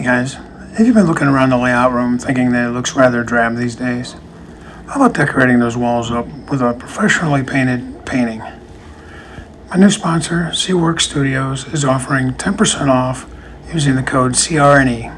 Hey guys, have you been looking around the layout room thinking that it looks rather drab these days? How about decorating those walls up with a professionally painted painting? My new sponsor, Seawork Studios, is offering 10% off using the code CR&E.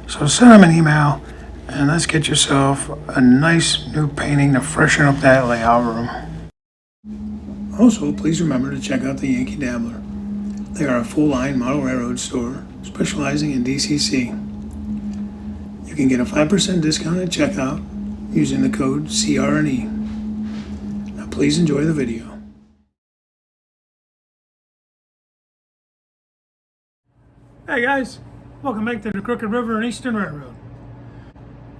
So send them an email and let's get yourself a nice new painting to freshen up that layout room. Also, please remember to check out the Yankee Dabbler. They are a full-line model railroad store specializing in DCC. You can get a 5% discount at checkout using the code CR&E. Now please enjoy the video. Hey guys, welcome back to the Crooked River and Eastern Railroad.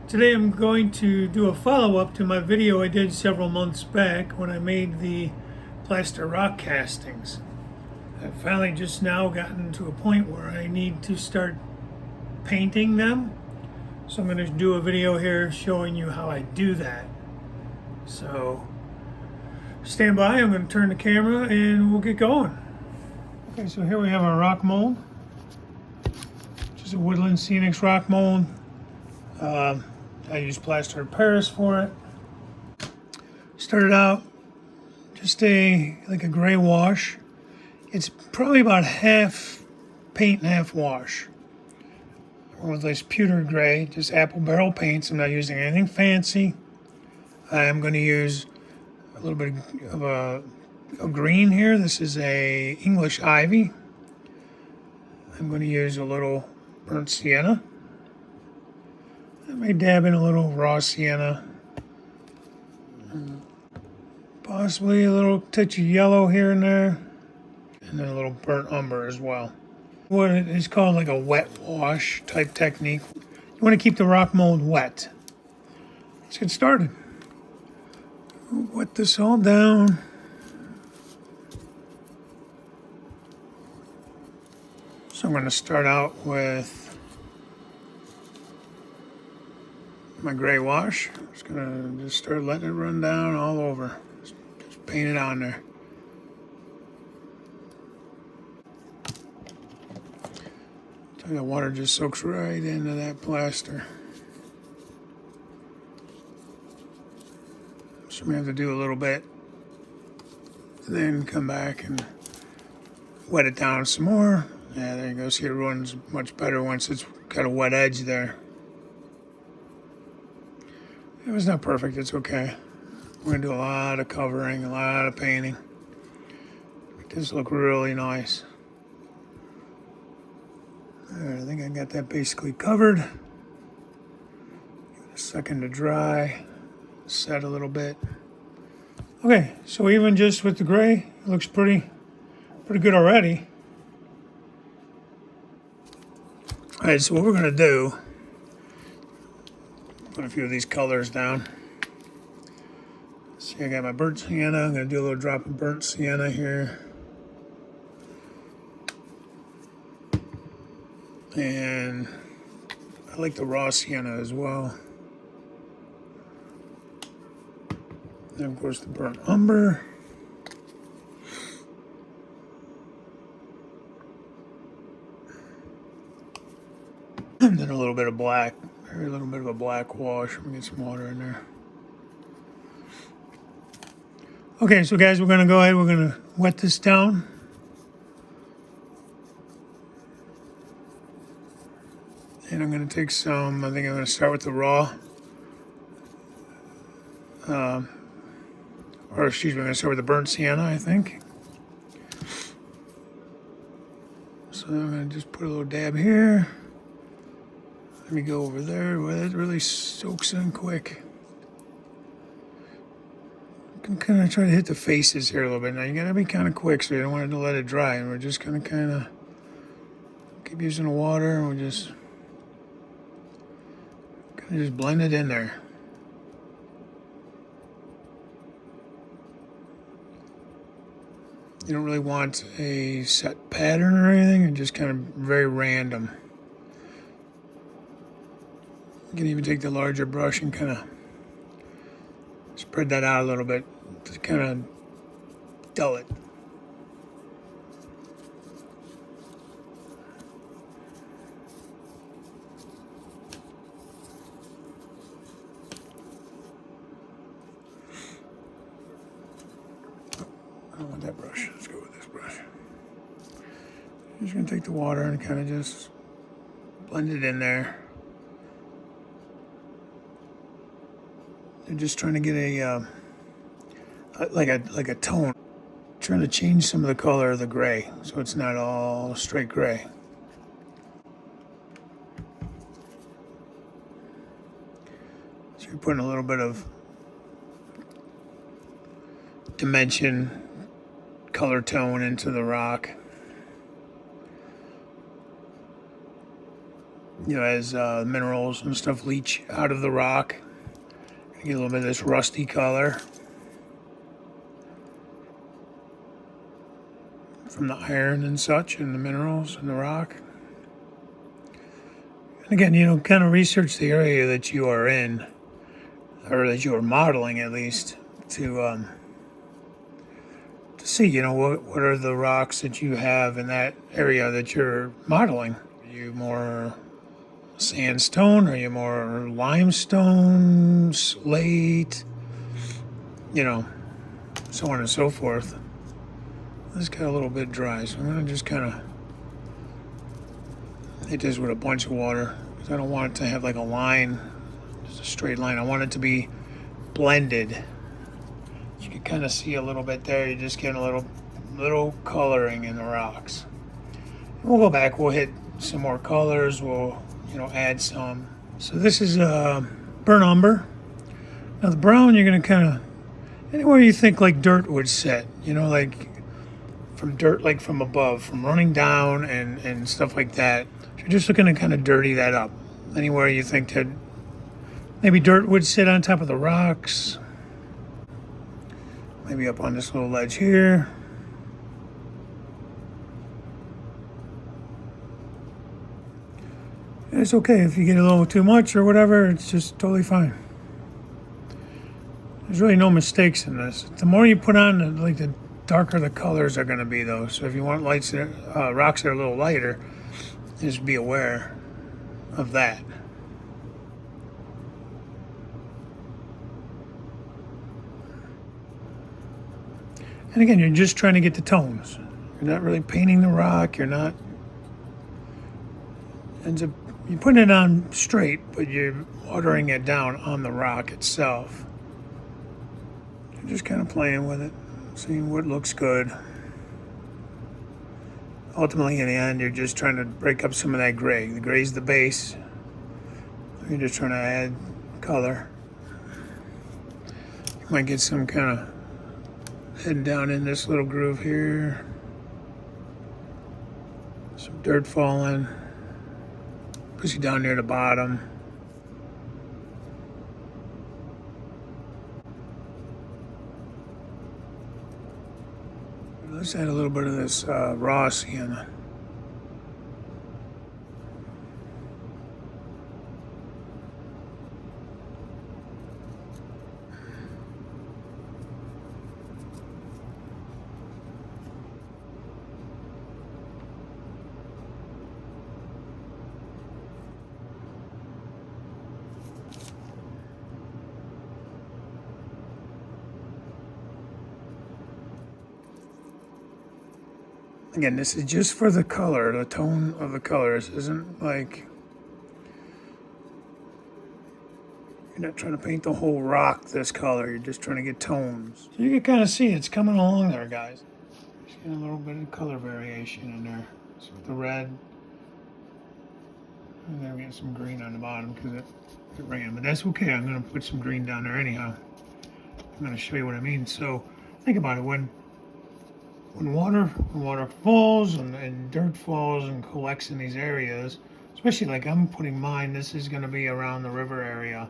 Today I'm going to do a follow-up to my video I did several months back when I made the plaster rock castings. I've finally just now gotten to a point where I need to start painting them. So I'm going to do a video here showing you how I do that. So stand by, I'm going to turn the camera and we'll get going. Okay, so here we have our rock mold. A Woodland Scenics rock mold. I use plaster of Paris for it. Started out just like a gray wash. It's probably about half paint and half wash. With this pewter gray, just apple barrel paints. I'm not using anything fancy. I'm going to use a little bit of a green here. This is a English ivy. I'm going to use a little burnt sienna. I may dab in a little raw sienna. Possibly a little touch of yellow here and there. And then a little burnt umber as well. What is called like a wet wash type technique. You want to keep the rock mold wet. Let's get started. Wet this all down. So I'm going to start out with my gray wash. I'm just going to start letting it run down all over. Just paint it on there. So the water just soaks right into that plaster. So we have to do a little bit. Then come back and wet it down some more. Yeah, there you go. See, it runs much better once it's got a wet edge there. It was not perfect. It's okay. We're going to do a lot of covering, a lot of painting. Make this look really nice. All right, I think I got that basically covered. Give it a second to dry. Set a little bit. Okay, so even just with the gray, it looks pretty good already. All right, so what we're going to do, put a few of these colors down. See, I got my burnt sienna. I'm going to do a little drop of burnt sienna here. And I like the raw sienna as well. And of course the burnt umber. And then a little bit of black, a little bit of a black wash. Let me get some water in there. Okay, so guys, we're going to go ahead. We're going to wet this down. And I'm going to take some, I think I'm going to start with the raw. Or excuse me, I'm going to start with the burnt sienna, I think. So I'm going to just put a little dab here. Let me go over there where it really soaks in quick. I can kind of try to hit the faces here a little bit. Now you gotta be kind of quick, so you don't want to let it dry. And we're just gonna kind of keep using the water, and we'll just blend it in there. You don't really want a set pattern or anything, and just kind of very random. You can even take the larger brush and kind of spread that out a little bit to kind of dull it. don't want that brush. Let's go with this brush. I'm just going to take the water and kind of just blend it in there. I'm just trying to get a like a tone. Trying to change some of the color of the gray so it's not all straight gray. So you're putting a little bit of dimension, color tone into the rock. You know, as minerals and stuff leach out of the rock, you get a little bit of this rusty color from the iron and such, and the minerals in the rock. And again, you know, kind of research the area that you are in, or that you are modeling at least, to see, you know, what are the rocks that you have in that area that you're modeling. Are you more sandstone? Are you more limestone, slate? You know, so on and so forth. This got a little bit dry, so I'm going to just kind of hit this with a bunch of water, because I don't want it to have like a line, just a straight line. I want it to be blended. You can kind of see a little bit there. You're just getting a little coloring in the rocks. We'll go back. We'll hit some more colors. We'll, you know, add some. So this is burnt umber. Now the brown, you're going to kind of anywhere you think like dirt would sit. You know, like from dirt, like from above, from running down and stuff like that. So you're just looking to kind of dirty that up. Anywhere you think that maybe dirt would sit on top of the rocks. Maybe up on this little ledge here. And it's okay if you get a little too much or whatever, it's just totally fine. There's really no mistakes in this. The more you put on, the darker the colors are going to be, though. So if you want rocks that are a little lighter, just be aware of that. And again, you're just trying to get the tones. You're not really painting the rock. You're not. You're putting it on straight, but you're watering it down on the rock itself. You're just kind of playing with it, seeing what looks good. Ultimately, in the end, you're just trying to break up some of that gray. The gray's the base. You're just trying to add color. You might get some kind of heading down in this little groove here. Some dirt falling. Push you down near the bottom. Let's add a little bit of this raw sienna. Again, this is just for the color, the tone of the colors. This isn't like you're not trying to paint the whole rock this color. You're just trying to get tones. So you can kind of see it's coming along there, guys. Just getting a little bit of color variation in there. So with the red, and then we get some green on the bottom because it ran. But that's okay. I'm going to put some green down there anyhow. I'm going to show you what I mean. So think about it. When water falls and dirt falls and collects in these areas, especially like I'm putting mine, this is going to be around the river area.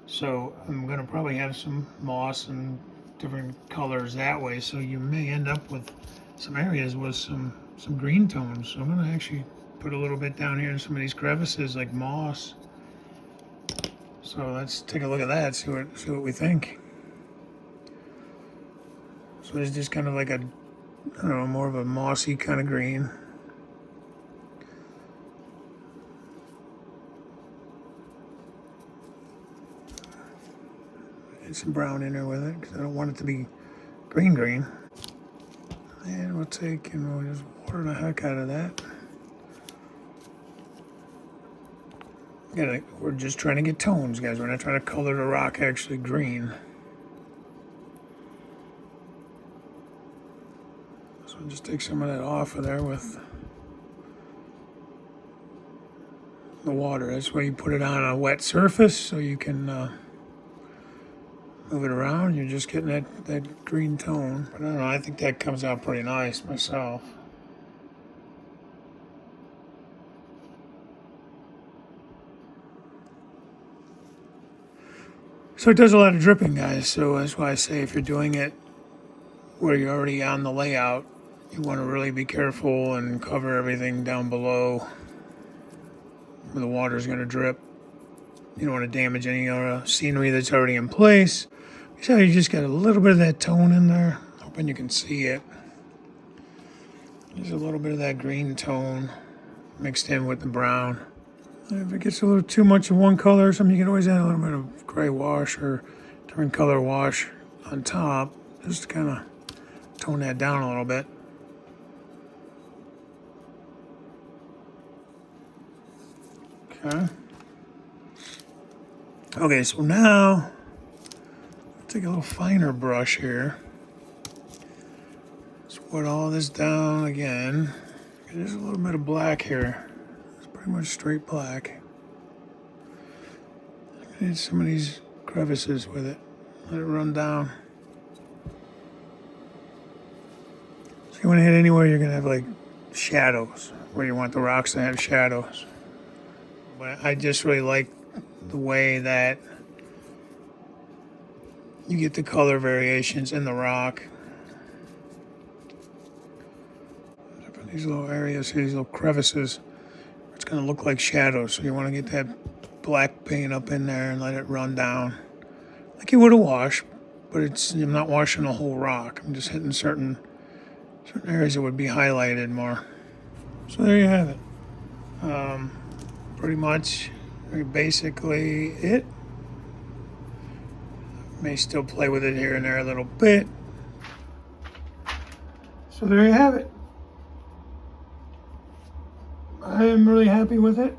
So I'm going to probably have some moss and different colors that way. So you may end up with some areas with some green tones. So I'm going to actually put a little bit down here in some of these crevices like moss. So let's take a look at that, see what we think. So it's just kind of like a, I don't know, more of a mossy kind of green. And some brown in there with it because I don't want it to be green. And we'll take and we'll just water the heck out of that. We're just trying to get tones, guys. We're not trying to color the rock actually green. So just take some of that off of there with the water. That's why you put it on a wet surface so you can move it around. You're just getting that green tone. But I don't know, I think that comes out pretty nice myself. So it does a lot of dripping, guys. So that's why I say if you're doing it where you're already on the layout, you want to really be careful and cover everything down below where the water's going to drip. You don't want to damage any scenery that's already in place. So you just got a little bit of that tone in there. Hoping you can see it. There's a little bit of that green tone mixed in with the brown. And if it gets a little too much of one color or something, you can always add a little bit of gray wash or different color wash on top, just to kind of tone that down a little bit. Okay. Okay, so now I'll take a little finer brush here. Put all this down again. There's a little bit of black here. It's pretty much straight black. I need some of these crevices with it. Let it run down. So you want to hit anywhere you're going to have like shadows, where you want the rocks to have shadows. But I just really like the way that you get the color variations in the rock. These little areas here, these little crevices, it's going to look like shadows. So you want to get that black paint up in there and let it run down like you would a wash, but I'm not washing the whole rock. I'm just hitting certain areas that would be highlighted more. So there you have it. Pretty much basically it. May still play with it here and there a little bit. So there you have it. I am really happy with it.